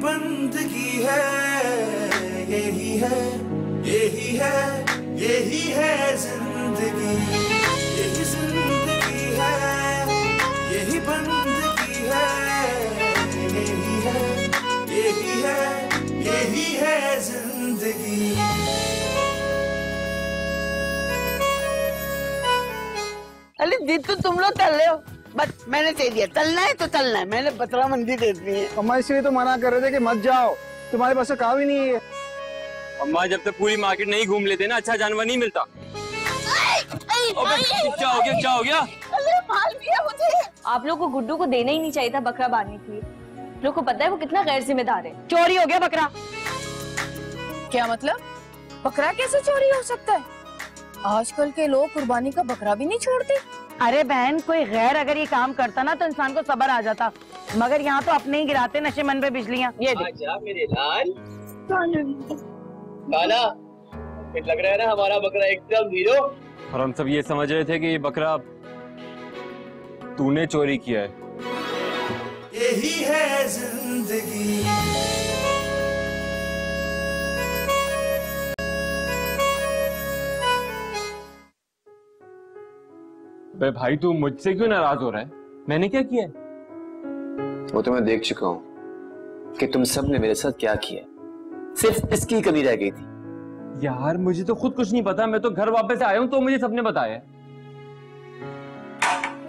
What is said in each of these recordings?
बंदगी है, यही है, यही है, यही है जिंदगी, यही जिंदगी है, यही बंदगी है, यही है, यही है, यही है जिंदगी। अरे जिद तो तुम लोग तल रहे हो, बस मैंने दे दिया, तलना है तो तलना है, मैंने बतरामंदी दे दी है। अम्मा इसलिए तो मना कर रहे थे कि मत जाओ, तुम्हारे पास काम ही नहीं है। अम्मा जब तक पूरी मार्केट नहीं घूम लेते ना अच्छा जानवर नहीं मिलता। क्या हो गया, क्या हो गया? अरे मार दिया मुझे। आप लोग को गुड्डू को देना ही नहीं चाहिए था बकरा बांधने के लिए। लोग को पता है वो कितना गैर जिम्मेदार है। चोरी हो गया बकरा। क्या मतलब? बकरा कैसे चोरी हो सकता है? आजकल के लोग कुर्बानी का बकरा भी नहीं छोड़ते। अरे बहन, कोई गैर अगर ये काम करता ना तो इंसान को सब्र आ जाता, मगर यहाँ तो अपने ही गिराते नशे मन पे बिजलियाँ। ये देख मेरे लाल काला लग रहा है ना हमारा बकरा एकदम हीरो। और हम सब ये समझ रहे थे कि ये बकरा तूने चोरी किया है। यही है जिंदगी। भाई तू मुझसे क्यों नाराज हो रहा है? मैंने क्या किया है? वो तो मैं देख चुका हूँ कि तुम सब ने मेरे साथ क्या किया, सिर्फ इसकी कमी रह गई थी। यार मुझे तो खुद कुछ नहीं पता, मैं तो घर वापस आया हूँ तो मुझे सबने बताया।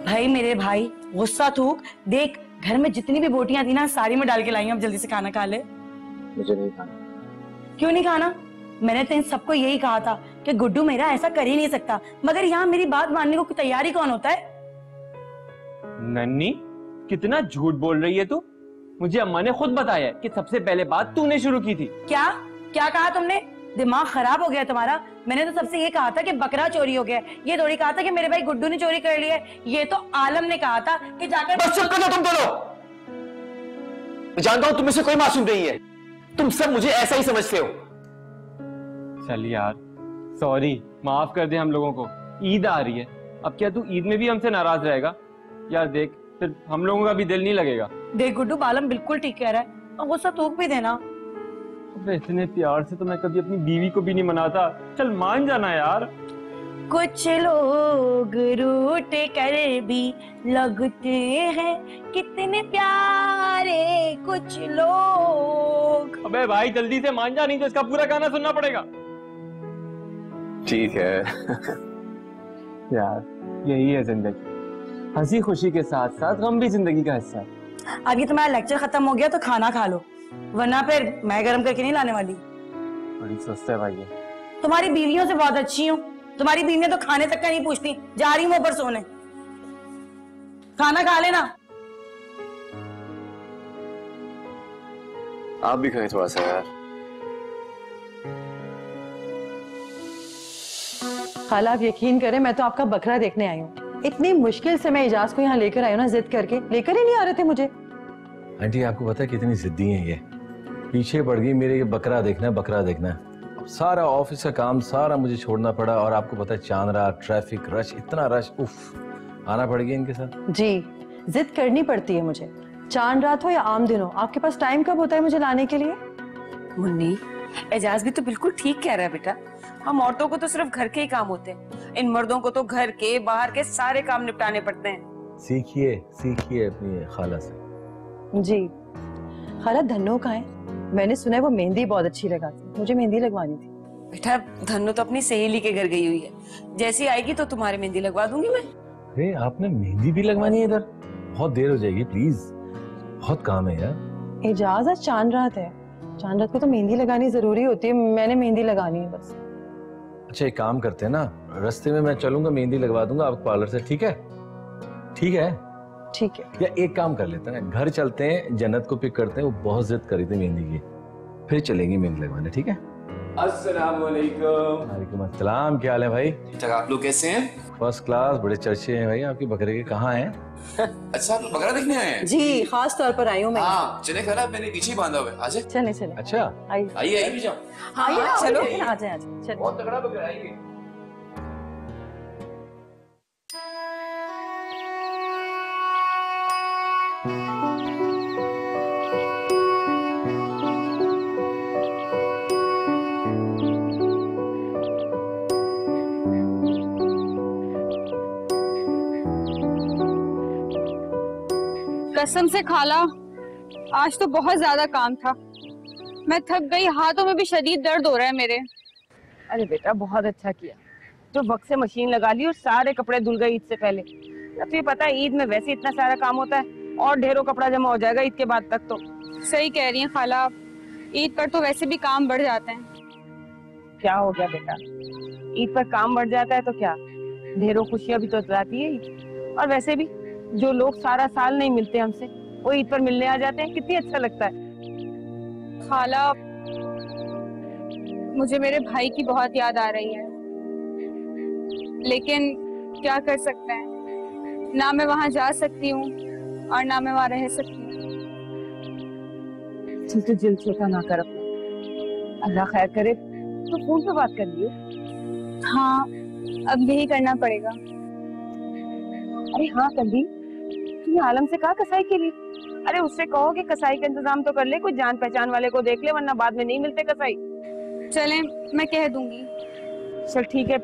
भाई मेरे भाई गुस्सा थूक, देख घर में जितनी भी बोटियां थी ना सारी में डाल के लाई हूं, अब जल्दी से खाना खा ले। मुझे नहीं खाना। क्यों नहीं खाना? मैंने तो इन सबको यही कहा था कि गुड्डू मेरा ऐसा कर ही नहीं सकता, मगर यहाँ मेरी बात मानने को तैयारी कौन होता है? नन्नी कितना झूठ बोल रही है तू। मुझे अम्मा ने खुद बताया कि सबसे पहले बात तूने शुरू की थी। क्या क्या कहा तुमने? दिमाग खराब हो गया तुम्हारा? मैंने तो सबसे ये कहा था कि बकरा चोरी हो गया, ये थोड़ी कहा था कि मेरे भाई गुड्डू ने चोरी कर लिया। ये तो आलम ने कहा था कि जाकर। बस चुप कर दो तुम दोनों। मैं जानता हूं तुम में से कोई मासूम नहीं है, तुम सब मुझे ऐसा ही समझते हो। चल यार सॉरी, माफ कर दे हम लोगों को। ईद आ रही है, अब क्या तू ईद में भी हमसे नाराज रहेगा? यार देख फिर हम लोगों का भी दिल नहीं लगेगा। देख गुड्डू, बालम बिल्कुल ठीक कह रहा है, और गुस्सा थूक भी देना। इतने प्यार से तो मैं कभी अपनी बीवी को भी नहीं मनाता, चल मान जाना यार। कुछ लोग रूठ कर भी लगते हैं कितने प्यारे कुछ लोग। अबे भाई जल्दी से मान जा, नहीं तो इसका पूरा गाना सुनना पड़ेगा। ठीक है यार यही है जिंदगी, हंसी खुशी के साथ साथ गम भी जिंदगी का हिस्सा है। अब ये तुम्हारा लेक्चर खत्म हो गया तो खाना खा लो, वरना फिर मैं गरम करके नहीं लाने वाली। बड़ी सुस्त है भाई ये। तुम्हारी बीवियों से बहुत अच्छी हूँ, तुम्हारी बीवियां तो खाने तक का नहीं पूछती। जा रही हूँ ऊपर सोने, खाना खा लेना। आप भी खाएं थोड़ा सा यार। खाला आप यकीन करें, मैं तो आपका बकरा देखने आई हूँ। इतनी मुश्किल से मैं इजाज को यहाँ लेकर आई हूँ ना, जिद करके लेकर ही नहीं आ रहे थे मुझे। आंटी आपको पता है कितनी जिद्दी हैं ये, पीछे पड़ गई मेरे, ये बकरा देखना है, बकरा देखना है। सारा ऑफिस का काम सारा मुझे छोड़ना पड़ा, और आपको पता है चांद रात, ट्रैफिक रश, इतना रश, उफ, आना पड़ गया इनके साथ। जी जिद करनी पड़ती है मुझे, चांद रात हो या आम दिन हो। आपके पास टाइम कब होता है मुझे लाने के लिए? मुन्नी, एजाज भी तो बिल्कुल ठीक कह रहा है बेटा। हम औरतों को तो सिर्फ घर के ही काम होते हैं, इन मर्दों को तो घर के बाहर के सारे काम निपटाने पड़ते हैं। सीखिए सीखिए अपनी खाला से। जी खाला, धन्नो कहाँ है? मैंने सुना है वो मेहंदी बहुत अच्छी लगाती, मुझे मेहंदी लगवानी थी। बेटा धन्नो तो अपनी सहेली के घर गई हुई है, जैसी आएगी तो तुम्हारी मेहंदी लगवा दूंगी मैं। अरे आपने मेहंदी भी लगवानी है इधर? बहुत देर हो जाएगी, प्लीज बहुत काम है यार। एजाज आज चांद रात है, चांद रात को तो मेहंदी लगानी जरूरी होती है, मैंने मेहंदी लगानी है बस। अच्छा एक काम करते हैं ना, रास्ते में मैं चलूंगा, मेहंदी लगवा दूंगा आपको पार्लर से, ठीक है? ठीक है ठीक है। या एक काम कर लेते हैं, घर चलते हैं, जन्नत को पिक करते हैं, वो बहुत जिद करी थी मेहंदी की, फिर चलेंगे मेहंदी लगवाने, ठीक है? अस्सलाम वालेकुम। वालेकुम अस्सलाम, क्या हाल है भाई? ठीक, आप लोग कैसे हैं? फर्स्ट क्लास, बड़े चर्चे हैं भाई आपके बकरे के। कहाँ हैं? अच्छा आप लोग बकरा देखने आए हैं? जी खास तौर पर आई हूँ मैं। हाँ चले खरा, मैंने पीछे ही बांधा हुआ है, आजा। चले चले। अच्छा आइए आइए आइए जाओ। हाँ चलो। आ जाए चलो। बहुत तगड़ा बकरा है ये। कसम से खाला, आज तो बहुत ज्यादा काम था। मैं थक गई, हाथों में भी शदीद दर्द हो रहा है मेरे। अरे बेटा बहुत अच्छा किया तो वक्त से मशीन लगा ली और सारे कपड़े धुल गए ईद से पहले। अब तो ये पता है ईद में वैसे इतना सारा काम होता है और ढेरों कपड़ा जमा हो जाएगा ईद के बाद तक। तो सही कह रही हैं खाला, ईद पर तो वैसे भी काम बढ़ जाते हैं। क्या हो गया बेटा, ईद पर काम बढ़ जाता है तो क्या, ढेरों खुशियां भी तो लाती है ईद। और वैसे भी जो लोग सारा साल नहीं मिलते हमसे वो ईद पर मिलने आ जाते हैं, कितनी अच्छा लगता है। खाला, मुझे मेरे भाई की बहुत याद आ रही है, लेकिन क्या कर सकते हैं, ना मैं वहां जा सकती हूँ और ना मैं वहां रह सकती हूँ। तो दिल छोटा ना कर अपना, अल्लाह खैर करे। तो फोन पे बात कर लियो। हाँ, अब यही करना पड़ेगा। अरे हाँ कभी तुमने आलम से कहा कसाई के लिए? अरे उससे कहो कि कसाई का इंतजाम तो कर ले, कोई जान पहचान वाले को देख ले, वरना बाद में नहीं मिलते कसाई। चलें, मैं कह दूंगी। चल ठीक है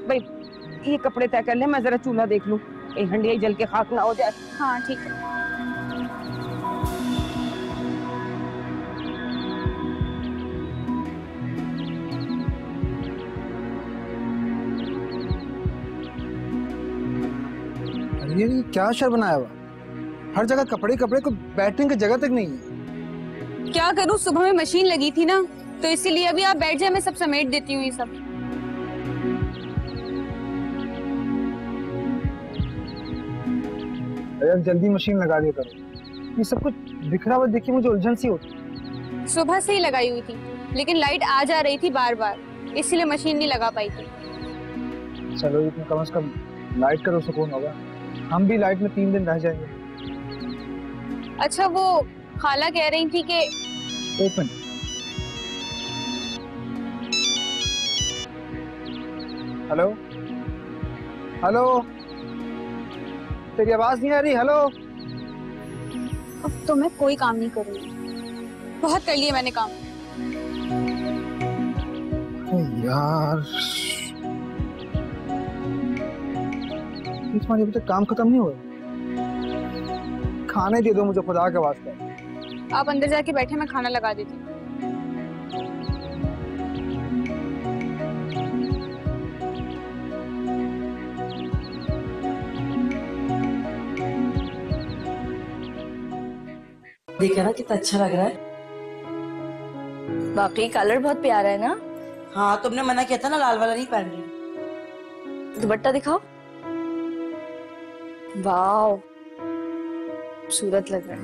भाई, ये कपड़े तय कर ले, मैं जरा चूल्हा देख लूं, हंडिया जल के खाक ना हो जाए। हाँ ठीक है। ये क्या शर बनाया हुआ, हर जगह कपड़े कपड़े, को बैठने की जगह तक नहीं है। क्या करूं, सुबह में मशीन लगी थी ना, तो इसीलिए अभी आप बैठ जाए, मैं सब समेट देती हूँ ये सब। अरे जल्दी मशीन लगा दिया करो, ये सब कुछ बिखरा हुआ देखिए मुझे उलझन सी होती। सुबह से ही लगाई हुई थी, लेकिन लाइट आ जा रही थी बार बार, इसलिए मशीन नहीं लगा पाई थी। चलो इतना कम से कम लाइट का तो सुकून होगा, हम भी लाइट में 3 दिन रह जाएंगे। अच्छा, वो खाला कह रही थी कि ओपन। हेलो हेलो, तेरी आवाज नहीं आ रही। हेलो। अब तो मैं कोई काम नहीं करूंगी, बहुत कर लिया मैंने काम। यार तुम्हारे अभी तक काम खत्म नहीं हुआ, खाने दे दो मुझे खुदा के वास्ते। आप अंदर जाके बैठे, मैं खाना लगा देती हूँ। देखा ना कितना अच्छा लग रहा है। बाकी कलर बहुत प्यारा है ना। हाँ, तुमने मना किया था ना लाल वाला नहीं पहन रही। दुपट्टा दिखाओ। वाओ, खूबसूरत लग रहा है।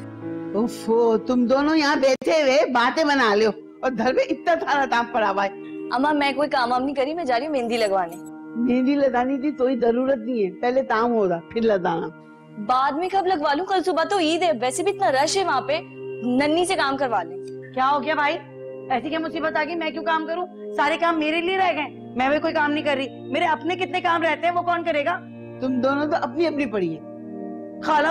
ओफो, तुम दोनों यहाँ बैठे हुए बातें बना लो और घर में इतना सारा काम पड़ा हुआ है। अम्मा, मैं कोई काम वाम नहीं करी, मैं जा रही हूँ मेहंदी लगवाने। मेहंदी लगानी थी तो ही जरूरत नहीं है, पहले काम हो रहा फिर लगाना। बाद में कब लगवा लूं, कल सुबह तो ईद है, वैसे भी इतना रश है वहाँ पे, नन्नी से काम करवा ले। क्या हो गया भाई, ऐसी क्या मुसीबत आ गई, मैं क्यों काम करूं? सारे काम मेरे लिए रह गए, मैं भी कोई काम नहीं कर रही। मेरे अपने कितने काम रहते हैं, वो कौन करेगा? तुम दोनों तो अपनी अपनी पड़ी है। खाला,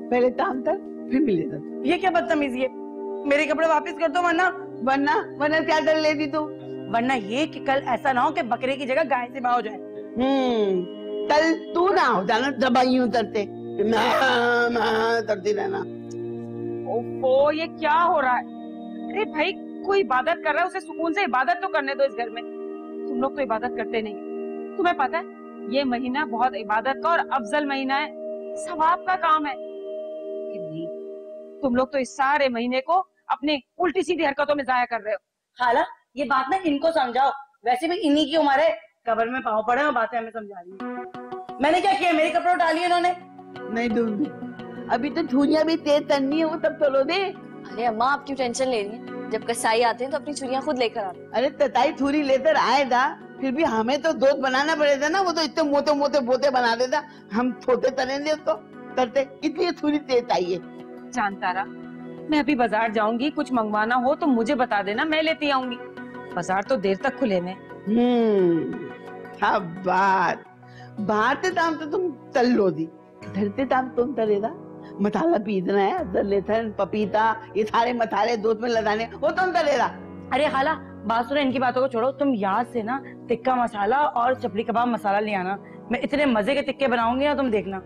पहले काम कर फिर मिलेगा। ये क्या बदतमीजी है? मेरे कपड़े वापस कर दो, वरना वरना वरना क्या कर लेती तू? वरना ये कि कल ऐसा ना हो कि बकरे की जगह गाय से हो जाए। कल तू ना हो जाना दबाइयों तरते करती रहना। ओफो, ये क्या हो रहा है? अरे भाई, कोई इबादत कर रहा है, उसे सुकून से इबादत तो करने दो इस घर में। तुम लोग तो इबादत करते नहीं। तुम्हें पता है ये महीना बहुत इबादत का और अफजल महीना है, सवाब का काम है। नहीं, तुम लोग तो इस सारे महीने को अपनी उल्टी सीधी हरकतों में जाया कर रहे हो। खाला, ये बात ना इनको समझाओ, वैसे भी इन्हीं की उम्र है, कब्र में पाँव पड़े और बातें हमें समझा रही है। मैंने क्या किया, मेरे कपड़े उठा लिए इन्होंने। नहीं दूंगी, अभी तो छुरियां भी तेज तलनी है, वो तब तोलो दे। अरे अम्मा, आप क्यों टेंशन ले रही हैं? जब कसाई आते हैं तो अपनी छुरियां खुद लेकर आते हैं। अरे तताई छुरी लेकर आएगा, फिर भी हमें तो दोस्त बनाना पड़ेगा ना, वो तो इतने मोटे मोटे बोते बना देता, हम छोटे तलेंगे उसको करते। इसलिए छुरी तेज चाहिए। जानता रहा, मैं अभी बाजार जाऊंगी, कुछ मंगवाना हो तो मुझे बता देना, मैं लेती आऊंगी। बाजार तो देर तक खुले में। क्या बात, बाहर से दाम तो तुम तल लो दी, घर से दाम तुम तलेगा। मसाला पीसना है, अदरक लहसुन पपीता, ये सारे मसाले दूध में लगाने, वो तुम तलेगा। अरे खाला, बात सुनो, इनकी बातों को छोड़ो, तुम याद से ना टिक्का मसाला और चपली कबाब मसाला ले आना। मैं इतने मजे के टिक्के बनाऊंगी ना, तुम देखना।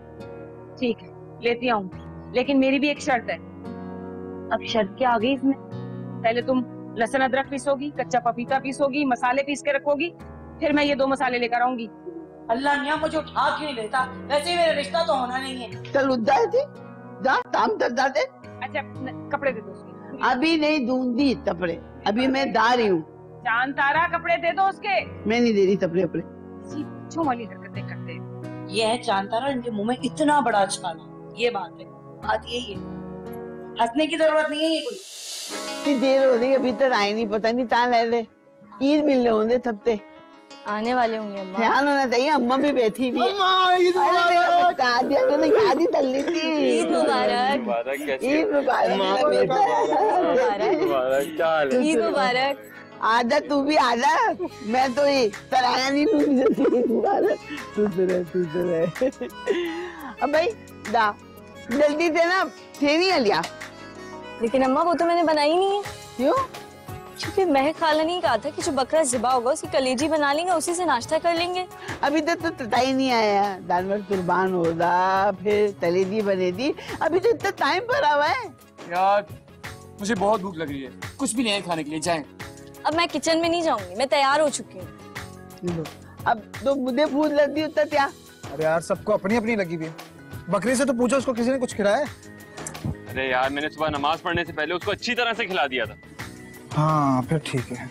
ठीक है, लेती आऊंगी। लेकिन मेरी भी एक शर्त है। अब शर्त क्या आ गई इसमें? पहले तुम लहसुन अदरक पीसोगी, कच्चा पपीता पीसोगी, मसाले पीस के रखोगी, फिर मैं ये 2 मसाले लेकर आऊंगी। अल्लाह मियां मुझे उठा क्यों नहीं लेता? वैसे ही मेरा रिश्ता तो होना नहीं है। चल उठ जाए थी, जा काम कर जाते। अच्छा कपड़े दे दो उसके। अभी नहीं दूंगी कपड़े, अभी मैं दा रही हूँ। चांद तारा कपड़े दे दो उसके। मैं नहीं दे रही कपड़े अपने। बच्चों वाली हरकतें करते हैं। ये है चांतारा, इनके मुंह में इतना बड़ा छाला। ये बात है, बात यही है। हंसने की जरूरत नहीं है ये कोई। इतनी देर हो रही अभी तक आए नहीं, पता नहीं कहाँ रह रहे। ईद मिलने होंगे थपते, आने वाले होंगे अम्मा। ध्यान होना चाहिए। अम्मा भी बैठी हुई है। याद ही कर ली थी। ईद मुबारक। ईद मुबारक। ईद मुबारक। आजा तू भी आजा, मैं तो ये तराया नहीं दूंगी। तू तो रहे। अब भाई दा जल्दी से ना फेरी लिया। लेकिन अम्मा वो तो मैंने बनाई नहीं है। क्यों? क्योंकि महक खाला ने कहा था कि जो बकरा ज़िबा होगा उसकी कलेजी बना लेंगे, उसी से नाश्ता कर लेंगे। अभी तक तो पता ही नहीं आया। जानवर कुर्बान होगा, फिर कलेजी बनेगी, अभी तो इतना टाइम पड़ा हुआ है। यार मुझे बहुत भूख लग रही है, कुछ भी नहीं है खाने के लिए, जाएं। अब मैं किचन में नहीं जाऊंगी, मैं तैयार हो चुकी हूँ। अब तो मुझे भूख लगती उतना क्या। अरे यार सबको अपनी अपनी लगी हुई है। बकरी से तो पूछो उसको किसी ने कुछ खिलाया है? अरे यार मैंने सुबह नमाज पढ़ने से पहले उसको अच्छी तरह से खिला दिया था। हाँ फिर ठीक है।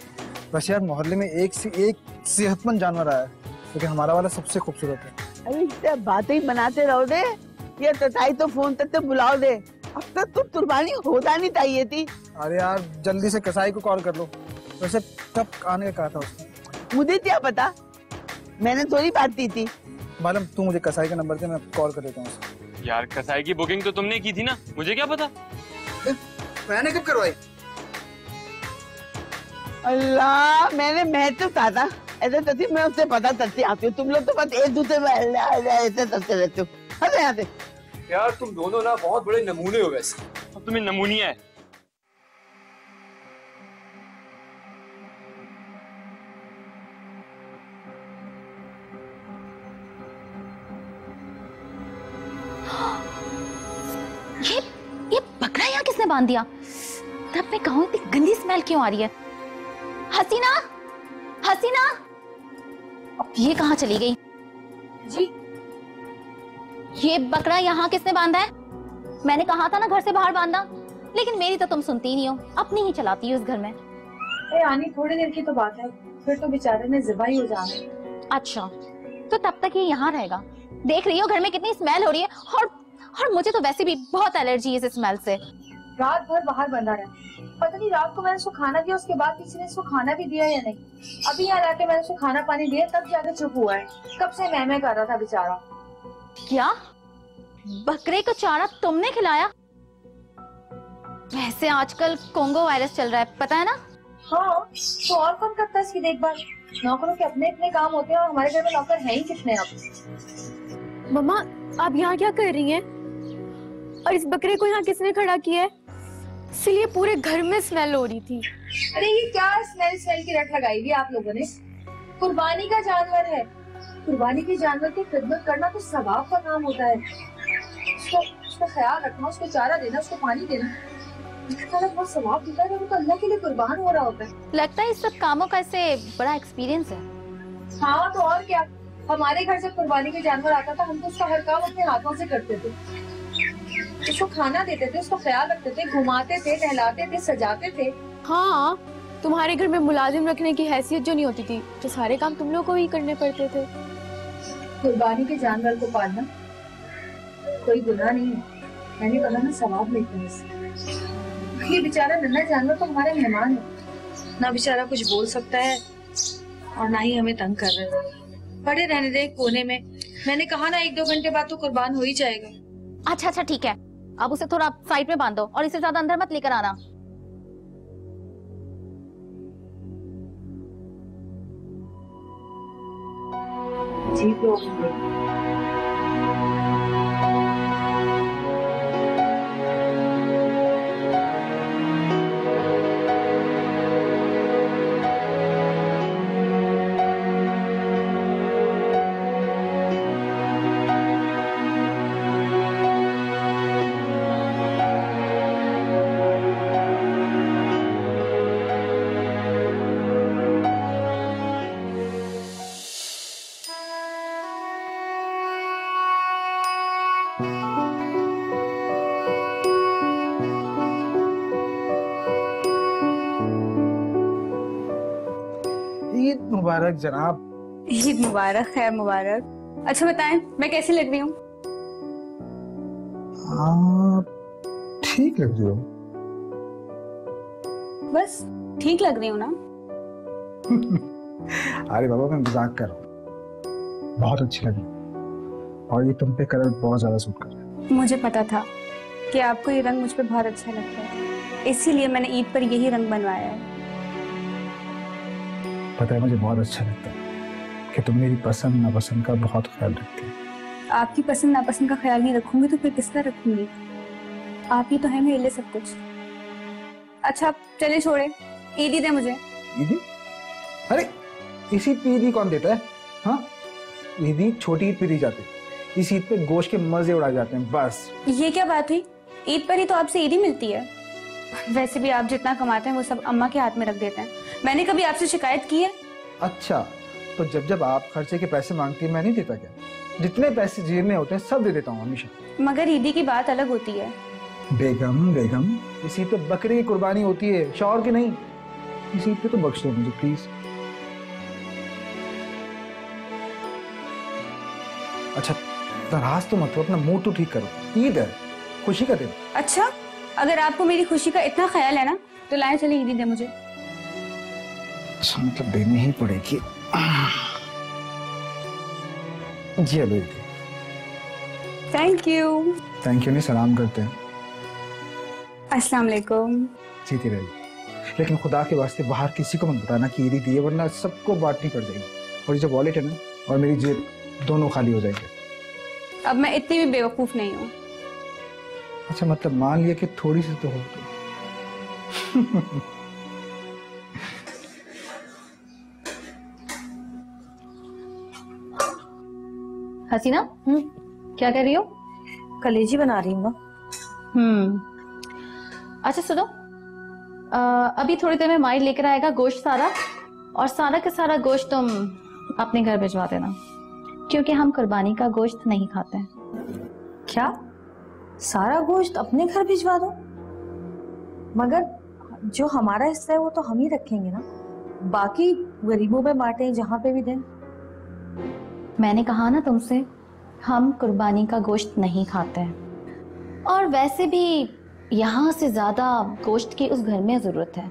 बस यार मोहल्ले में एक सेहतमंद जानवर आया है, लेकिन हमारा वाला सबसे खूबसूरत है। अरे इतना बातें ही बनाते रहो दे, ये तताई तो फोन तक तो बुलाओ दे। अब तक तो कुर्बानी होता नहीं चाहिए थी। अरे यार जल्दी से कसाई को कॉल कर लो। वैसे कब आने का कहा था उसने? मुझे क्या पता, मैंने थोड़ी बात की थी। मालूम तू मुझे कसाई का नंबर दे, मैं कॉल कर देता हूँ। यार कसाई की बुकिंग तो तुमने की थी ना, मुझे क्या पता। मैंने कब करवाई? अल्लाह मैंने मैं तो कहा था ऐसे तथी, मैं उससे पता तथी आती हूँ। तुम लोग तो बस एक दूसरे में ऐसे तथते रहते हो। हटे यहाँ से। यार तुम दोनों ना बहुत बड़े नमूने हो वैसे। अब तुम्हें नमूनिया है। ये बकरा यहाँ किसने बांध दिया? तब मैं कहूँ इतनी गंदी स्मेल क्यों आ रही है? हसीना, हसीना, ये कहाँ चली गई? जी ये बकरा यहाँ किसने बांधा है? मैंने कहा था ना घर से बाहर बांधना, लेकिन मेरी तो तुम सुनती नहीं हो, अपनी ही चलाती हो इस घर में। आनी थोड़ी देर की तो बात है, फिर तो बेचारे ने ज़िबा ही हो जाना। अच्छा तो तब तक ये यहाँ रहेगा। देख रही हो घर में कितनी स्मेल हो रही है, और मुझे तो वैसे भी बहुत एलर्जी है इस स्मेल से। रात भर बाहर बंधा रहा, पता नहीं रात को मैंने उसको खाना दिया, उसके बाद किसी ने इसको खाना भी दिया या नहीं। अभी यहाँ लाके मैंने उसको खाना पानी दिया तब जाके चुप हुआ है। कब से मैं कर रहा था बेचारा। क्या बकरे को चारा तुमने खिलाया? वैसे आजकल कोंगो वायरस चल रहा है, पता है ना? हाँ तो और कौन करता है इसकी देखभाल? नौकरों के अपने इतने काम होते हैं और हमारे घर में नौकर हैं ही कितने। अब मम्मा आप यहाँ क्या कर रही हैं? और इस बकरे को यहाँ किसने खड़ा किया है? इसलिए पूरे घर में स्मेल हो रही थी। अरे ये क्या स्मेल की रट लगाई हुई आप लोगों ने? कुर्बानी का जानवर है, कुर्बानी के जानवर की खिदमत करना तो सवाब का काम होता है। उसका ख्याल रखना, उसको चारा देना, उसको पानी देना, बहुत सवाब देता है। वो तो अल्लाह के लिए कुर्बान हो रहा होता है। लगता है इस सब कामों का इससे बड़ा एक्सपीरियंस है। हाँ तो और क्या, हमारे घर जब कुर्बानी के जानवर आता था हम तो उसका हर काम अपने हाथों से करते थे। उसको खाना देते थे, उसका ख्याल रखते थे, घुमाते थे, टहलाते थे, सजाते थे। हाँ तुम्हारे घर में मुलाजिम रखने की हैसियत जो नहीं होती थी, तो सारे काम तुम लोग को ही करने पड़ते थे। कुर्बानी के जानवर को पालना कोई गुनाह नहीं है, मैंने कहा ना सवाब मिलता है इससे। ये बेचारा नन्हा जानवर तो हमारे मेहमान है, ना बेचारा कुछ बोल सकता है और ना ही हमें तंग कर रहा है। पड़े रहने दे कोने में, मैंने कहा ना 1-2 घंटे बाद तो कुर्बान हो ही जाएगा। अच्छा ठीक है, अब उसे थोड़ा साइड में बांधो और इसे ज्यादा अंदर मत लेकर आना। जी तो मुबारक जनाब। ईद मुबारक, खैर मुबारक। अच्छा बताएं, मैं कैसी लग रही हूँ? ठीक लग रही हो। बस ठीक लग रही हूँ ना? अरे बाबा मैं मजाक कर रहा हूँ, बहुत अच्छी लगी और ये तुम पे कलर बहुत ज्यादा सूट कर रहा है। मुझे पता था कि आपको ये रंग मुझ पे बहुत अच्छा लगता है, इसीलिए मैंने ईद पर यही रंग बनवाया है। पता है मुझे बहुत अच्छा लगता है कि तुम मेरी पसंद नापसंद का बहुत ख्याल रखती हो। आपकी पसंद नापसंद का ख्याल नहीं रखूंगी तो फिर किसका रखूंगी? आप ही तो है मेरे लिए सब कुछ। अच्छा चले छोड़े, ईदी दे मुझे। ईदी? अरे इसी पे ईदी कौन देता है? हाँ, ईदी छोटी ईद पे दी जाती है, इस ईद पे गोश्त के मजे उड़ाए जाते हैं बस। ये क्या बात हुई? ईद पर ही तो आपसे ईदी मिलती है। वैसे भी आप जितना कमाते हैं वो सब अम्मा के हाथ में रख देते हैं। मैंने कभी आपसे शिकायत की है? अच्छा तो जब आप खर्चे के पैसे मांगती है मैं नहीं देता क्या? जितने पैसे जेब में होते हैं सब दे देता हूँ हमेशा। मगर ईदी की बात अलग होती है। बेगम इसी पे बकरे की कुर्बानी होती है, शौहर की नहीं। इसी पे तो बख्श दो मुझे प्लीज। अच्छा नाराज तो मत हो, अपना मूड तो ठीक करो, ईद है, खुशी का दिन। अच्छा अगर आपको मेरी खुशी का इतना ख्याल है ना तो लाए चले ईदी दे मुझे। अच्छा मतलब देनी ही पड़ेगी। जी hello. Thank you. Thank you नहीं सलाम करते हैं। अस्सलाम वालेकुम। जीती रही, लेकिन खुदा के वास्ते बाहर किसी को मत बताना कि ईदी दी है, वरना सबको बांटनी पड़ जाएगी और ये जो वॉलेट है ना और मेरी जेब दोनों खाली हो जाएंगे। अब मैं इतनी भी बेवकूफ नहीं हूँ। अच्छा मतलब मान लिया कि थोड़ी सी तो हो तो। हसीना क्या कर रही हो? कलेजी बना रही हूँ ना। अच्छा सुनो, अभी थोड़ी देर में माई लेकर आएगा गोश्त सारा, और सारा का सारा गोश्त तुम अपने घर भिजवा देना, क्योंकि हम कुर्बानी का गोश्त नहीं खाते हैं। क्या सारा गोश्त अपने घर भिजवा दो? मगर जो हमारा हिस्सा है वो तो हम ही रखेंगे ना, बाकी गरीबों पे बांटे, जहाँ पे भी दें। मैंने कहा ना तुमसे, हम कुर्बानी का गोश्त नहीं खाते हैं, और वैसे भी यहाँ से ज्यादा गोश्त की उस घर में जरूरत है।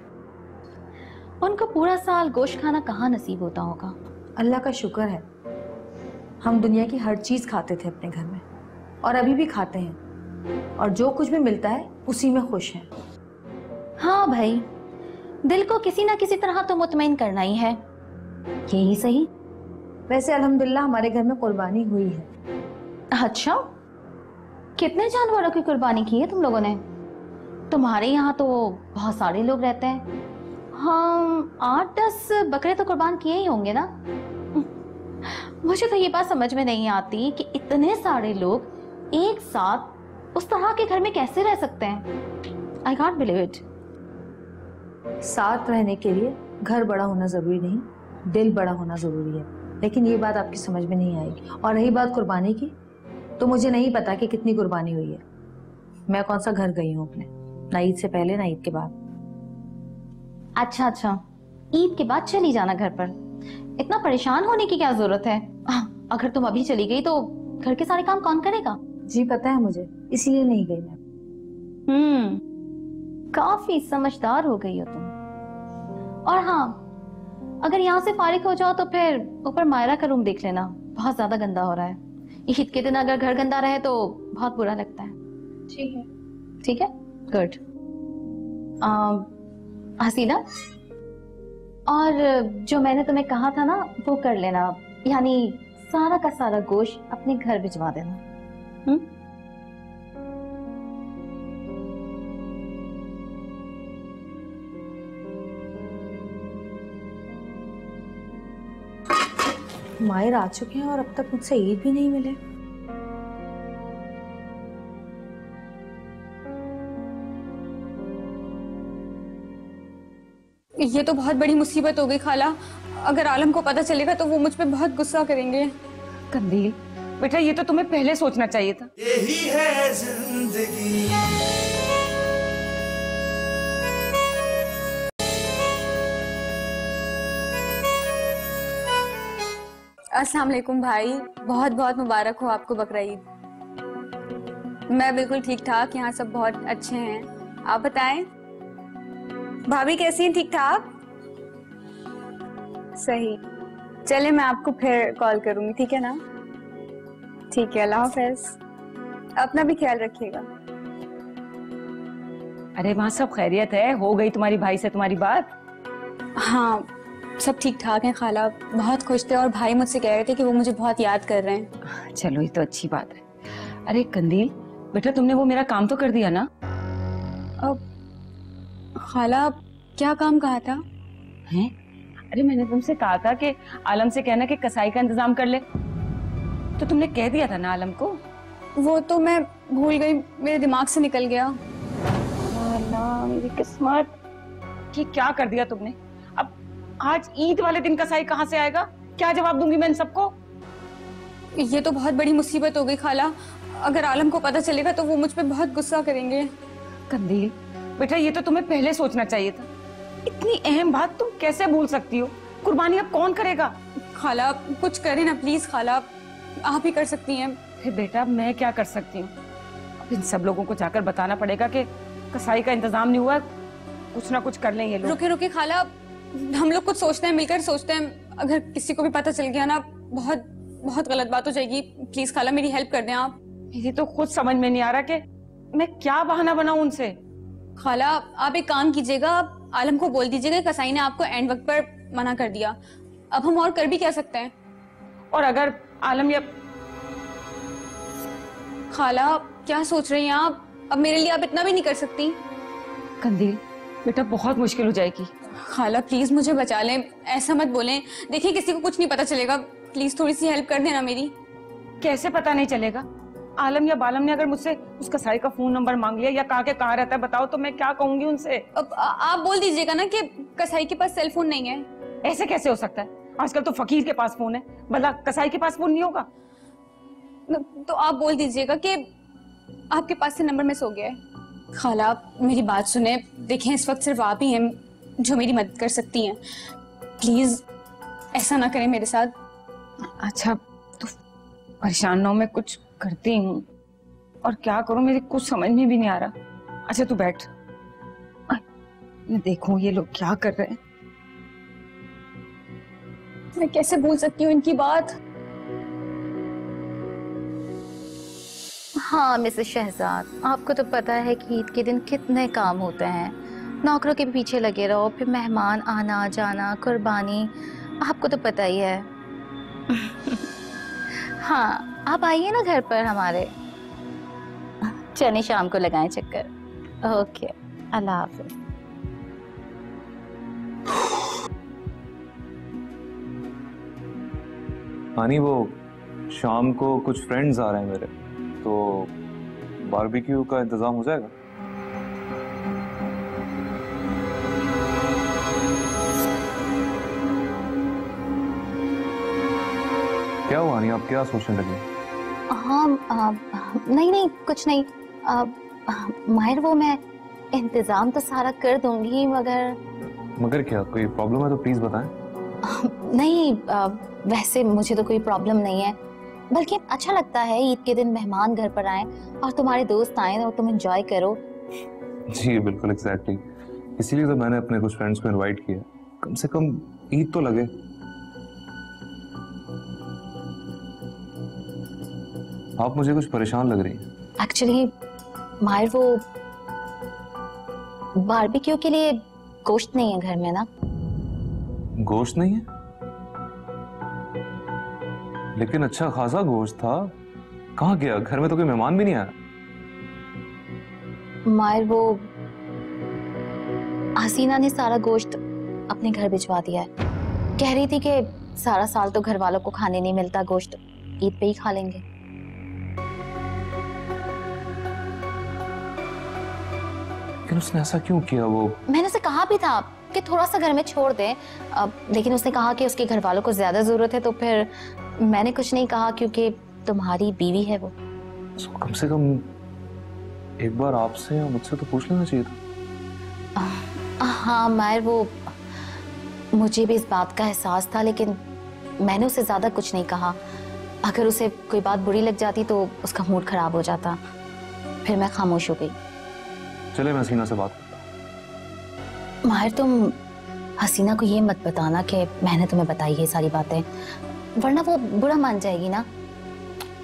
उनको पूरा साल गोश्त खाना कहाँ नसीब होता होगा। अल्लाह का शुक्र है हम दुनिया की हर चीज खाते थे अपने घर में, और अभी भी खाते हैं, और जो कुछ भी मिलता है उसी में खुश हैं। हाँ भाई, दिल को किसी ना किसी तरह तो मुतमईन करना ही है, यही सही। वैसे अल्हम्दुलिल्लाह हमारे घर में कुर्बानी हुई है। अच्छा, कितने जानवरों की कुर्बानी की है तुम लोगों ने? तुम्हारे यहाँ तो बहुत सारे लोग रहते हैं, हम 8-10 बकरे तो कुर्बान किए ही होंगे ना। मुझे तो ये बात समझ में नहीं आती कि इतने सारे लोग एक साथ उस तरह के घर में कैसे रह सकते हैं। I can't believe it. साथ रहने के लिए घर बड़ा होना जरूरी नहीं, दिल बड़ा होना जरूरी है, लेकिन ये बात आपकी समझ में नहीं आएगी। और रही बात कुर्बानी की, तो मुझे नहीं पता कि कितनी कुर्बानी हुई है। मैं कौन सा घर गई हूँ अपने, ना ईद से पहले ना ईद के बाद। अच्छा, ईद के बाद चली जाना घर पर, इतना परेशान होने की क्या जरूरत है? अगर तुम अभी चली गई तो घर के सारे काम कौन करेगा? जी पता है मुझे, इसलिए नहीं गई मैं। काफी समझदार हो गई हो तुम। और हाँ, अगर यहाँ से फारिग हो जाओ तो फिर ऊपर मायरा का रूम देख लेना, बहुत ज्यादा गंदा हो रहा है। ईद के दिन अगर घर गंदा रहे तो बहुत बुरा लगता है। ठीक है, गुड। हसीना, और जो मैंने तुम्हें कहा था ना वो कर लेना, यानी सारा का सारा गोश्त अपने घर भिजवा देना। माहिर आ चुके हैं और अब तक मुझसे ईद भी नहीं मिले। ये तो बहुत बड़ी मुसीबत हो गई खाला। अगर आलम को पता चलेगा तो वो मुझ पे बहुत गुस्सा करेंगे। कंदील बेटा, ये तो तुम्हें पहले सोचना चाहिए था। यही है जिंदगी। अस्सलाम वालेकुम भाई, बहुत बहुत मुबारक हो आपको बकरा ईद। मैं बिल्कुल ठीक ठाक, यहाँ सब बहुत अच्छे हैं। आप बताएं, भाभी कैसी हैं? ठीक ठाक? सही। चले, मैं आपको फिर कॉल करूंगी, ठीक है ना? ठीक है, अल्लाह हाफिज। अपना भी ख्याल रखिएगा। अरे वहाँ सब खैरियत है? हो गई तुम्हारी भाई से तुम्हारी बात? हाँ, सब ठीक ठाक हैं खाला, बहुत खुश थे और भाई मुझसे कह रहे थे कि वो मुझे बहुत याद कर रहे हैं। चलो ये तो अच्छी बात है। अरे कंदील बेटा, तुमने वो मेरा काम तो कर दिया ना? अब खाला क्या काम कहा था? हैं? अरे मैंने तुमसे कहा था कि आलम से कहना कि कसाई का इंतजाम कर ले, तो तुमने कह दिया था ना आलम को? वो तो मैं भूल गई, मेरे दिमाग से निकल गया। अल्लाह मेरी किस्मत, ये क्या कर दिया तुमने? अब आज ईद वाले दिन कसाई कहाँ से आएगा? क्या जवाब दूंगी मैं इन सबको? ये तो बहुत बड़ी मुसीबत हो गई खाला, अगर आलम को पता चलेगा तो वो मुझ पे बहुत गुस्सा करेंगे। कंदील बेटा, ये तो तुम्हें पहले सोचना चाहिए था। इतनी अहम बात तुम कैसे भूल सकती हो? कुर्बानी अब कौन करेगा? खाला कुछ करे ना प्लीज, खाला आप ही कर सकती हैं। फिर बेटा मैं क्या कर सकती हूँ? अब इन सब लोगों को जाकर बताना पड़ेगा कि कसाई का इंतजाम नहीं हुआ, कुछ ना कुछ कर लें ये लोग। रुके रुके खाला, हम लोग कुछ सोचते हैं, मिलकर सोचते हैं। अगर किसी को भी पता चल गया ना, बहुत बहुत गलत बात हो जाएगी। प्लीज खाला मेरी हेल्प कर दें आप। मेरी तो खुद समझ में नहीं आ रहा कि मैं क्या बहाना बनाऊं उनसे। खाला आप एक काम कीजिएगा, आप आलम को बोल दीजिएगा कसाई ने आपको एंड वक्त पर मना कर दिया। अब हम और कर भी क्या सकते हैं? और अगर आलम या खाला क्या सोच रही हैं आप? अब मेरे लिए आप इतना भी नहीं कर सकती? कंदील बेटा बहुत मुश्किल हो जाएगी। खाला प्लीज मुझे बचा लें, ऐसा मत बोलें। देखिए किसी को कुछ नहीं पता चलेगा, प्लीज थोड़ी सी हेल्प कर देना मेरी। कैसे पता नहीं चलेगा? आलम या बालम ने अगर मुझसे उस कसाई का फोन नंबर मांग लिया या कहा के कहाँ रहता है बताओ, तो मैं क्या कहूंगी उनसे? अब आप बोल दीजिएगा ना कि कसाई के पास सेल फोन नहीं है। ऐसे कैसे हो सकता है? आजकल तो फकीर के पास फोन है, भला कसाई के पास फोन नहीं होगा? तो आप बोल दीजिएगा कि आपके पास से नंबर मिस हो गया है। खाला मेरी बात सुने, देखें इस वक्त सिर्फ आप ही हैं जो मेरी मदद कर सकती हैं। प्लीज ऐसा ना करें मेरे साथ। अच्छा तो परेशान ना हो, मैं कुछ करती हूँ। और क्या करूं मेरी कुछ समझ में भी नहीं आ रहा। अच्छा तू बैठ, मैं देखूं ये लोग क्या कर रहे हैं। मैं कैसे भूल सकती हूँ इनकी बात? हाँ मिसेस शहजाद, आपको तो पता है कि ईद के दिन कितने काम होते हैं। नौकरों के पीछे लगे रहो, फिर मेहमान आना जाना, कुर्बानी, आपको तो पता ही है। हाँ आप आइए ना घर पर हमारे, चलिए शाम को लगाएं चक्कर। ओके, अल्लाह हाफिज। हानी वो शाम को कुछ फ्रेंड्स आ रहे हैं मेरे, तो बारबेक्यू का इंतजाम हो जाएगा? क्या हुआ नहीं, आप क्या सोचने लगे? हाँ नहीं नहीं कुछ नहीं। माहिर वो मैं इंतजाम तो सारा कर दूंगी, मगर क्या कोई प्रॉब्लम है तो प्लीज बताएं। नहीं वैसे मुझे तो कोई प्रॉब्लम नहीं है, बल्कि अच्छा लगता है ईद के दिन मेहमान घर पर आए और तुम्हारे दोस्त आए और तुम एंजॉय करो। जी बिल्कुल एग्जैक्टली, इसीलिए तो मैंने अपने कुछ फ्रेंड्स को इनवाइट किया, कम से कम ईद तो लगे। आप मुझे कुछ परेशान लग रही हैं। एक्चुअली माहिर वो बारबेक्यू के लिए गोश्त नहीं है घर में ना। गोश्त नहीं है? लेकिन अच्छा खासा गोश्त था, कहाँ गया? घर में तो कोई मेहमान भी नहीं आया। माहिर वो हसीना ने सारा गोश्त अपने घर भिजवा दिया है। कह रही थी कि सारा साल तो घर वालों को खाने नहीं मिलता गोश्त, ईद पे ही खा लेंगे। लेकिन उसने ऐसा क्यों किया? वो मैंने उसे कहा भी था कि थोड़ा सा घर में छोड़ दे, लेकिन उसने कहा कि उसके घर वालों को ज्यादा जरूरत है, तो फिर मैंने कुछ नहीं कहा क्योंकि तुम्हारी बीवी है वो। कम से कम एक बार आपसे या मुझसे तो पूछ लेना चाहिए था। हाँ मायर वो मुझे भी इस बात का एहसास था, लेकिन मैंने उसे ज्यादा कुछ नहीं कहा। अगर उसे कोई बात बुरी लग जाती तो उसका मूड खराब हो जाता। फिर मैं खामोश हो गई। चले मैं हसीना से बात करता हूँ। माहिर, तुम हसीना को ये मत बताना कि मैंने तुम्हें बताई है सारी बातें, वरना वो बुरा मान जाएगी ना।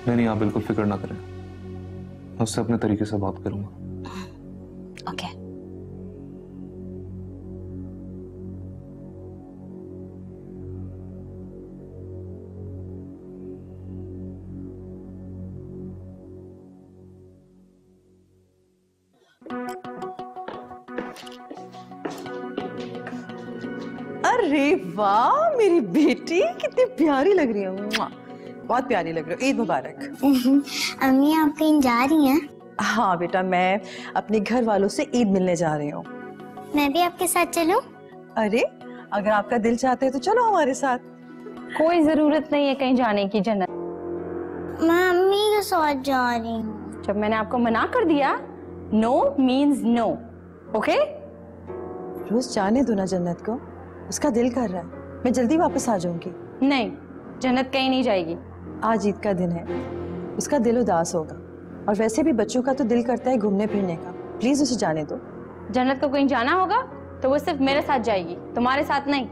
नहीं, आप बिल्कुल फिक्र ना करें, मैं उससे अपने तरीके से बात करूंगा। ओके। अरे वाह मेरी बेटी, कितनी प्यारी लग रही है। बहुत प्यारी लग रही है। ईद मुबारक। अम्मी आप कहीं जा रही हैं? हाँ बेटा, मैं अपने घर वालों से ईद मिलने जा रही हूँ। मैं भी आपके साथ चलूं? अरे अगर आपका दिल चाहते है तो चलो हमारे साथ। कोई जरूरत नहीं है कहीं जाने की जन्नत। मैं अम्मी के साथ जा रही हूँ। जब मैंने आपको मना कर दिया, नो मीन्स नो, ओके? रोज जाने दो ना जन्नत को, उसका दिल कर रहा है। मैं जल्दी वापस आ जाऊंगी। नहीं, जन्नत कहीं नहीं जाएगी। आज ईद का दिन है, उसका दिल उदास होगा, और वैसे भी बच्चों का तो दिल करता है घूमने फिरने का। प्लीज उसे जाने दो। जन्नत को कहीं जाना होगा तो वो सिर्फ मेरे साथ जाएगी, तुम्हारे साथ नहीं।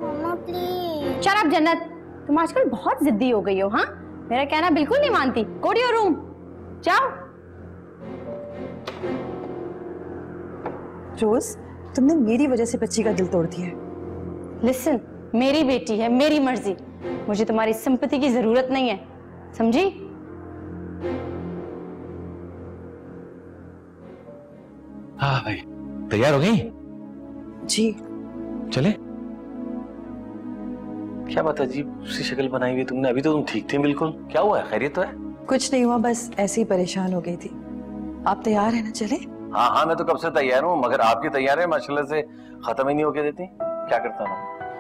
मम्मा प्लीज। शट अप जन्नत, तुम आजकल बहुत जिद्दी हो गई हो। हाँ, मेरा कहना बिल्कुल नहीं मानती। गो टू योर रूम, जाओ। रोज, तुमने मेरी वजह से बच्ची का दिल तोड़ दिया है। लिसन, मेरी बेटी है, मेरी मर्जी। मुझे तुम्हारी सिंपैथी की जरूरत नहीं है, समझी? हाँ भाई, तैयार हो गई? जी। चले? क्या बात अजीब सी शक्ल बनाई हुई तुमने? अभी तो तुम ठीक थे बिल्कुल। क्या हुआ है? खैरियत तो है? कुछ नहीं हुआ, बस ऐसे ही परेशान हो गई थी। आप तैयार है ना? चले? हाँ हाँ, मैं तो कब से तैयार हूँ, मगर आपकी तैयार है माशाल्लाह से खत्म ही नहीं होके देती। क्या करता हूँ?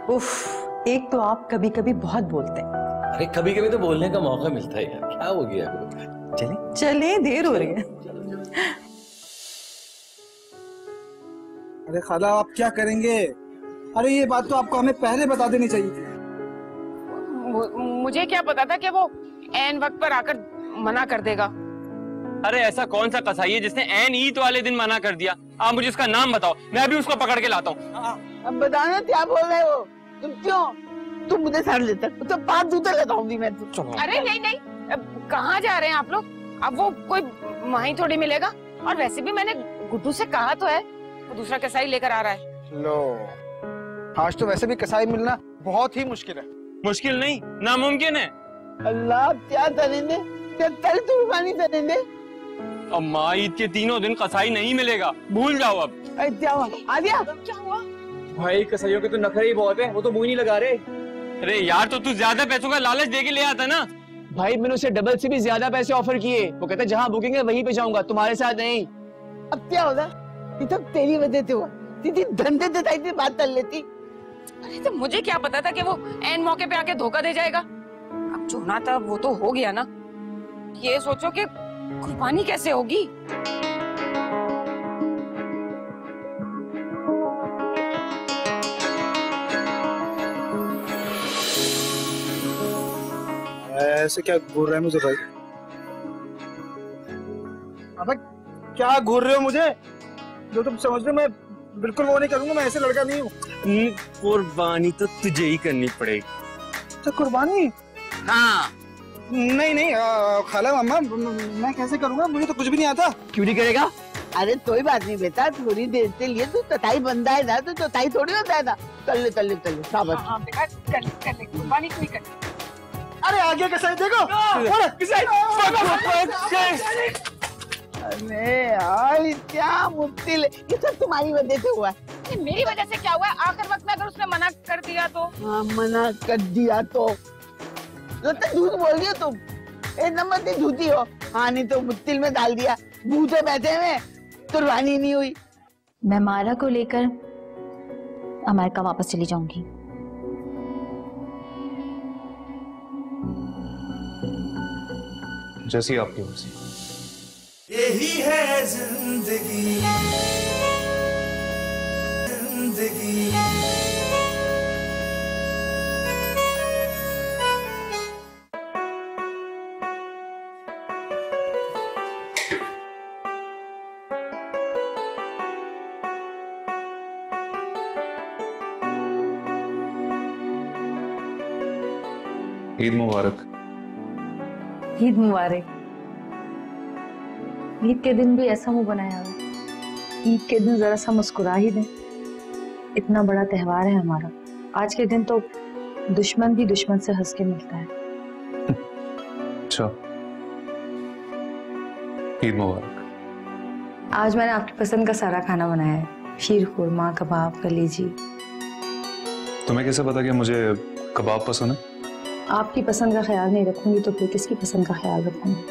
उफ, एक तो आप कभी कभी बहुत बोलते हैं। अरे कभी कभी तो बोलने का मौका मिलता है यार, क्या हो गया? चले चले, देर हो रही है। अरे खाला आप क्या करेंगे? अरे ये बात तो आपको हमें पहले बता देनी चाहिए थी। मुझे क्या पता था कि वो ऐन वक्त पर आकर मना कर देगा। अरे ऐसा कौन सा कसाई है जिसने ऐन ईद वाले दिन मना कर दिया? आप मुझे उसका नाम बताओ, मैं भी उसको पकड़ के लाता हूँ। अब बताना क्या बोल रहे हो तुम? क्यों तुम मुझे सर लेते तो 5 जूते लगाऊंगी मैं तो। अरे नहीं नहीं, कहाँ जा रहे हैं आप लोग? अब वो कोई वहीं थोड़ी मिलेगा। और वैसे भी मैंने गुड्डू से कहा तो है, वो दूसरा कसाई लेकर आ रहा है। लो, आज तो वैसे भी कसाई मिलना बहुत ही मुश्किल है। मुश्किल नहीं, नामुमकिन है। अल्लाह, क्या करेंगे? क्या कल कुर्बानी करेंगे? अम्मा, ईद के तीनों दिन कसाई नहीं मिलेगा, भूल जाओ अब। क्या हुआ? आ गया? क्या हुआ? भाई कसाईयों के तो नखरे ही बहुत है, वो तो मुंह नहीं लगा रहे। अरे यार, तो तू ज्यादा पैसों का लालच दे के ले आता ना। भाई मैंने उसे डबल से भी ज्यादा पैसे ऑफर किए, वो कहता जहाँ बुकिंग है वहीं पे जाऊंगा, तुम्हारे साथ नहीं। अब क्या होगा? ये तो तेरी वजह से हुआ। सीधी धंधे से बात कर लेती। अरे तो मुझे क्या पता था कि वो ऐन मौके पे आके धोखा दे जाएगा। अब जो होना था वो तो हो गया ना। ये सोचो कि कुर्बानी कैसे होगी। ऐसे क्या घूर रहे हैं मुझे भाई? अबे क्या घूर रहे हो मुझे? जो तुम समझ रहे हो, मैं बिल्कुल वो नहीं करूंगा। मैं ऐसे लड़का नहीं हूँ। कुर्बानी तो तुझे ही करनी पड़ेगी। तो कुर्बानी? हाँ। नहीं नहीं खाला मम्मा, मैं कैसे करूंगा? मुझे तो कुछ भी नहीं आता। क्यों नहीं करेगा? अरे कोई बात नहीं बेटा, थोड़ी देर के लिए तू तताई बंदा है ना, तो तताई थोड़ी होता है ना। चल ले शाबाश। हाँ बेटा, कर ले कुर्बानी कोई कर। अरे आगे कसाई देखो। अरे यार, क्या मुश्किल है। ये सब तुम्हारी वजह से हुआ है। मेरी वजह से क्या हुआ है? आखिर वक्त में अगर उसने मना कर दिया तो? हाँ, मना कर दिया तो झूठ बोल रही हो तुम। एक नंबर की झूठी हो। हाँ, नहीं तो मुश्किल में डाल दिया। भूखे बैठे में कुर्बानी नहीं हुई। मैं मारा को लेकर अमेरिका वापस चली जाऊंगी। जैसी आपकी मर्जी। यही है जिंदगी, जिंदगी। ईद मुबारक। ईद मुबारक। ईद के दिन भी ऐसा मुंह बनाया हुआ, ईद के दिन जरा सा मुस्कुरा ही दें। इतना बड़ा त्योहार है हमारा, आज के दिन तो दुश्मन भी दुश्मन से हंस के मिलता है। अच्छा, ईद मुबारक। आज मैंने आपकी पसंद का सारा खाना बनाया है, शीर खुरमा, कबाब, कलेजी। तुम्हें कैसे पता कि मुझे कबाब पसंद है? आपकी पसंद का ख्याल नहीं रखूंगी तो फिर किसकी पसंद का ख्याल रखूंगी?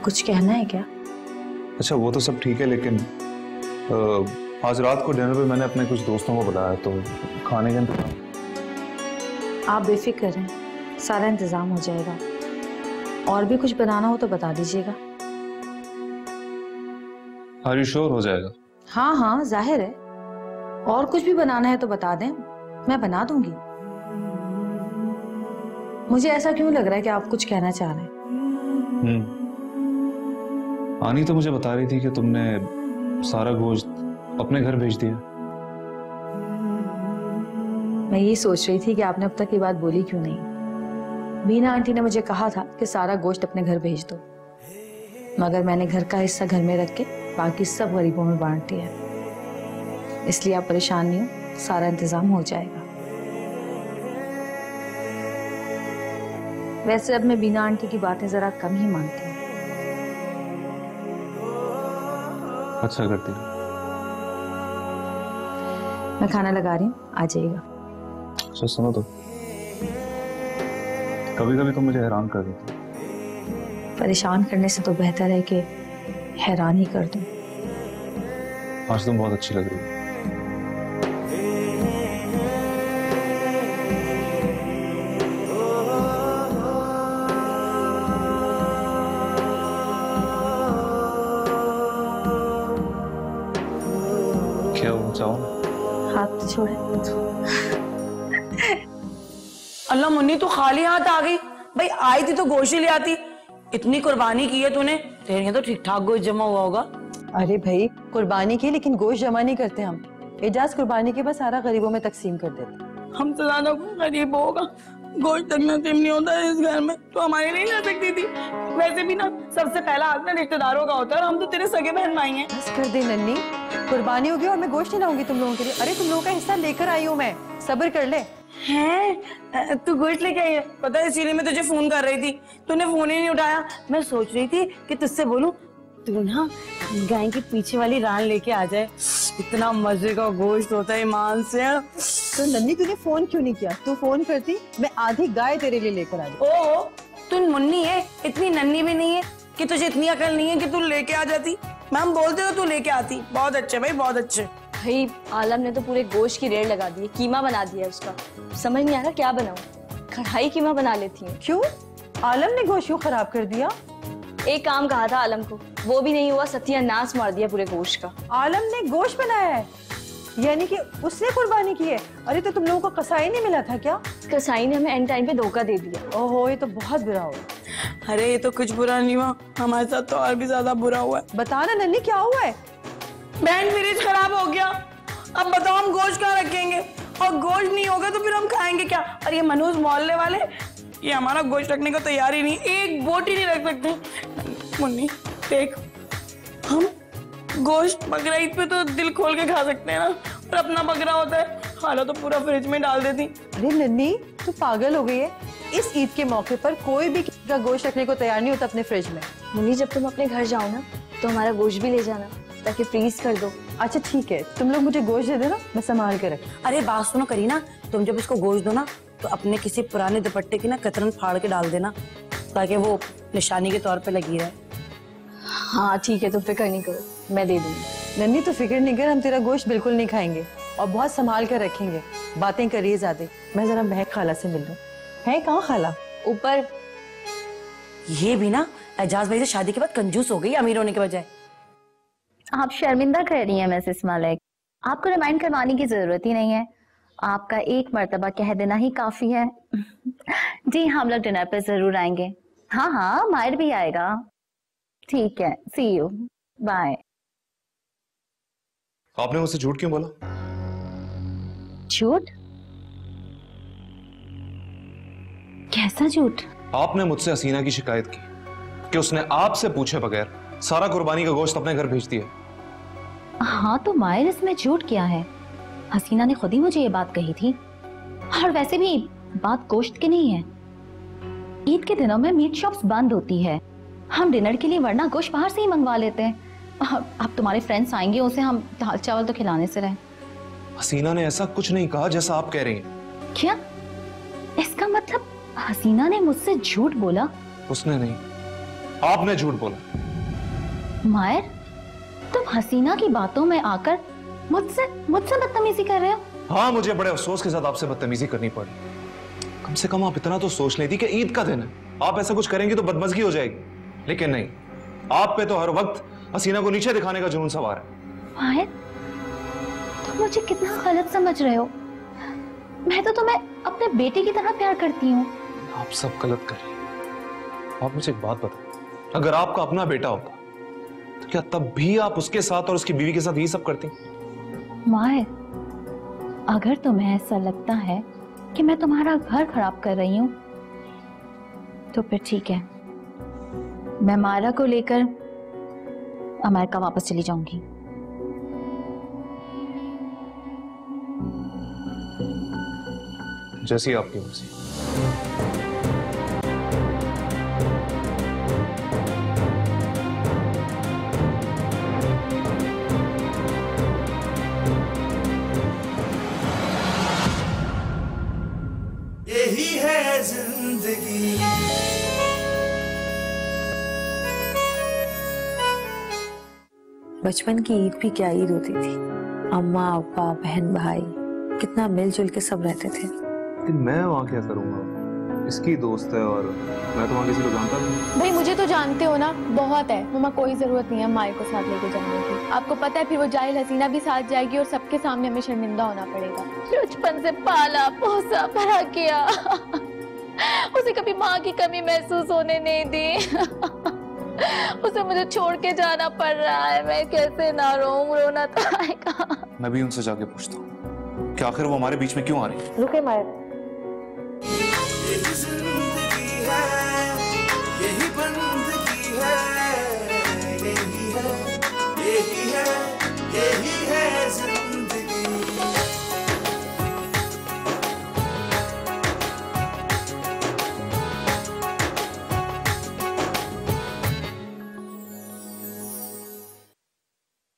कुछ कहना है क्या? अच्छा, वो तो सब ठीक है, लेकिन आज रात को डिनर पे मैंने अपने कुछ दोस्तों को बुलाया, तो खाने का इंतजाम। आप बेफिक्र रहें, सारा इंतजाम हो जाएगा। और भी कुछ बनाना हो तो बता दीजिएगा। आर यू श्योर हो जाएगा? हाँ हाँ, जाहिर है। और कुछ भी बनाना है तो बता दें, मैं बना दूंगी। मुझे ऐसा क्यों लग रहा है कि आप कुछ कहना चाह रहे हैं? आनी तो मुझे बता रही थी कि तुमने सारा गोश्त अपने घर भेज दिया। मैं यही सोच रही थी कि आपने अब तक ये बात बोली क्यों नहीं। बीना आंटी ने मुझे कहा था कि सारा गोश्त अपने घर भेज दो, मगर मैंने घर का हिस्सा घर में रख के बाकी सब गरीबों में बांट दिया। इसलिए आप परेशान नहीं हो, सारा इंतजाम हो जाएगा। वैसे अब मैं बीना आंटी की बातें जरा कम ही मानती हूँ। अच्छा करती हूँ। मैं खाना लगा रही हूँ, आ जाइएगा। अच्छा सुनो, तो कभी कभी तुम मुझे हैरान कर देती। परेशान करने से तो बेहतर है कि हैरान ही कर दूं। आज तुम बहुत अच्छी लग रही हो। क्या हो, चाहो? हाथ छोड़े। अल्लाह मुन्नी, तू खाली हाथ आ गई? भाई आई थी तो गोश्त ले आती। इतनी कुर्बानी की है तूने, तेरे यहाँ तो ठीक ठाक गोश्त जमा हुआ होगा। अरे भाई, कुर्बानी की, लेकिन गोश्त जमा नहीं करते हम। एजाज कुर्बानी के बाद सारा गरीबों में तकसीम कर देते। हम तो ज्यादा गरीब होगा, गोश्त तक नसीब नहीं होता है इस घर में, तो हमारे नहीं ला सकती थी। वैसे भी ना सबसे पहला हाथ ना रिश्तेदारों का होता है, और हम तो तेरे सगे बहन भाई हैं। बस कर दे नन्नी, कुर्बानी होगी और मैं गोश्त नहीं लाऊंगी तुम लोगों के लिए। अरे तुम लोगों का हिस्सा लेकर आई हूँ मैं, सब्र कर ले। हैं, तू गोश्त लेके आई है? पता है, इसीलिए मैं तुझे फोन कर रही थी, तूने फोन ही नहीं उठाया। मैं सोच रही थी कि तुझसे बोलूं, तू ना गाय के पीछे वाली रान लेके आ जाए, इतना मजे का गोश्त होता है ईमान से। तो नन्नी तूने फोन क्यों नहीं किया? तू फोन करती, मैं आधी गाय तेरे लिए लेकर आई। ओ, तू मुन्नी है, इतनी नन्नी भी नहीं है कि तुझे इतनी अकल नहीं है कि तू लेके आ जाती। मैम बोलते हो तू लेके आती। बहुत अच्छे भाई, बहुत अच्छे। भाई आलम ने तो पूरे गोश्त की रेड लगा दी है, कीमा बना दिया है उसका। समझ नहीं आ रहा क्या बनाऊं, कढ़ाई कीमा बना लेती हूँ। क्यों? आलम ने गोश्त क्यों खराब कर दिया? एक काम कहा था आलम को, वो भी नहीं हुआ, सत्यानाश मार दिया पूरे गोश्त का। आलम ने गोश्त बनाया है, यानी कि उसने कुर्बानी की है। अरे तो तुम लोगों को कसाई नहीं मिला था क्या? कसाई ने हमें एंड टाइम पे धोखा दे दिया। ओहो, ये तो बहुत बुरा हुआ। अरे ये तो कुछ बुरा नहीं हुआ, हमारे साथ तो और भी ज्यादा बुरा हुआ है। बता ना नन्नी, क्या हुआ है? बहन फ्रिज खराब हो गया, अब बताओ हम गोश्त कहाँ रखेंगे? और गोश्त नहीं होगा तो फिर हम खाएंगे क्या? और ये मनोज मोहल्ले वाले, ये हमारा गोश्त रखने को तैयार ही नहीं, एक बोट ही नहीं रख सकते। मुन्नी देख, हम गोश्त बकरा ईद पे तो दिल खोल के खा सकते हैं ना, और अपना बकरा होता है, खाना तो पूरा फ्रिज में डाल देती। अरे नन्नी, तू पागल हो गई है? इस ईद के मौके पर कोई भी किसी का गोश्त रखने को तैयार नहीं होता अपने फ्रिज में। मुन्नी, जब तुम अपने घर जाओ ना तो हमारा गोश्त भी ले जाना, ताकि फ्रीज कर दो। अच्छा ठीक है, तुम लोग मुझे गोश्त दे देना, मैं संभाल के रख। अरे बात सुनो करीना, तुम जब उसको गोश्त दो ना तो अपने किसी पुराने दुपट्टे की ना कतरन फाड़ के डाल देना, ताकि वो निशानी के तौर पे लगी रहे। हाँ ठीक है, तुम फिक्र नहीं करो, मैं दे दूंगी। नन्नी तो फिक्र नहीं कर, हम तेरा गोश्त बिल्कुल नहीं खाएंगे और बहुत संभाल कर रखेंगे। बातें करिए ज्यादा। मैं जरा महक खाला से मिल लूं। है कहाँ खाला? ऊपर। ये भी ना एजाज भाई से शादी के बाद कंजूस हो गई अमीर होने के बजाय। आप शर्मिंदा कर रही हैं मिसेस मलिक, आपको रिमाइंड करवाने की जरूरत ही नहीं है, आपका एक मर्तबा कह देना ही काफी है। जी हम लोग डिनर पे जरूर आएंगे। हाँ हाँ, माहिर भी आएगा। ठीक है, सी यू, बाय। आपने मुझसे झूठ क्यों बोला? झूठ? कैसा झूठ? आपने मुझसे हसीना की शिकायत की कि उसने आपसे पूछे बगैर सारा कुर्बानी का गोश्त अपने घर भेज दिया। हाँ तो मायर, इसमें झूठ क्या है? हसीना ने खुद ही मुझे ये बात कही थी। और वैसे भी बात गोश्त की नहीं है। ईद के दिनों में मीट शॉप्स बंद होती है, हम डिनर के लिए वरना गोश्त बाहर से ही मंगवा लेते हैं। अब तुम्हारे फ्रेंड्स आएंगे, उसे हम दाल चावल तो खिलाने से रहे। हसीना ने ऐसा कुछ नहीं कहा जैसा आप कह रही हैं। क्या इसका मतलब हसीना ने मुझसे झूठ बोला? उसने नहीं, आपने झूठ बोला। मायर, तुम हसीना की बातों में आकर मुझसे बदतमीजी कर रहे हो? हाँ, मुझे बड़े अफसोस के साथ आपसे बदतमीजी करनी पड़ी। कम से कम आप इतना तो सोच लेती कि ईद का दिन है, आप ऐसा कुछ करेंगी तो बदमज़गी हो जाएगी। लेकिन नहीं, आप पे तो हर वक्त हसीना को नीचे दिखाने का जुनून सवार है। मायर, तुम मुझे कितना गलत समझ रहे हो। मैं तो तुम्हें अपने बेटे की तरह प्यार करती हूँ। आप सब गलत कर रही हैं। आप मुझे एक बात बताओ, अगर आपका अपना बेटा होता तो क्या तब भी आप उसके साथ और उसकी बीवी के साथ ये सब करती? मायर, अगर तुम्हें ऐसा लगता है कि मैं तुम्हारा घर खराब कर रही हूँ तो फिर ठीक है, मैं मायरा को लेकर अमेरिका वापस चली जाऊंगी। जैसी आपकी मर्जी। यही है जिंदगी। बचपन की ईद भी क्या ईद होती थी। अम्मा अब्बा बहन भाई कितना मिलजुल के सब रहते थे। मैं वहाँ क्या करूँगा? इसकी दोस्त है और मैं तो वहाँ किसी को जानता नहीं। भाई मुझे तो जानते हो ना, बहुत है मम्मा, कोई जरूरत नहीं है माई को साथ लेके जाने की। आपको पता है फिर वो जाहिल हसीना भी साथ जाएगी और सबके सामने हमें शर्मिंदा होना पड़ेगा। बचपन से पाला पोसा बड़ा किया, उसे कभी माँ की कमी महसूस होने नहीं दी। उसे मुझे छोड़ के जाना पड़ रहा है, मैं कैसे ना रोऊं, रोना तो आएगा। मैं भी उनसे जाके पूछता हूँ कि आखिर वो हमारे बीच में क्यों आ रही है। रुके मायर, जिंदगी है